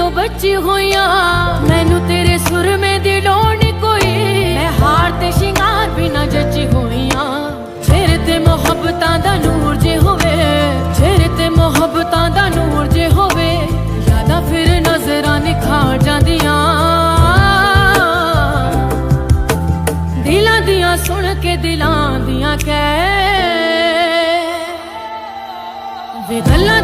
तो बची होइया मैनू तेरे सुर में दी लोड़ नी कोई। मैं हार ते शिंगार बिना जची होइया चेहरे ते मोहब्बतां दा नूर जे होवे, चेहरे ते मोहब्बतां दा नूर जे होवे। यादां फिर नजरां निखार जांदियां दिलां दियां सुन के दिलां दियां कह वे गल्लां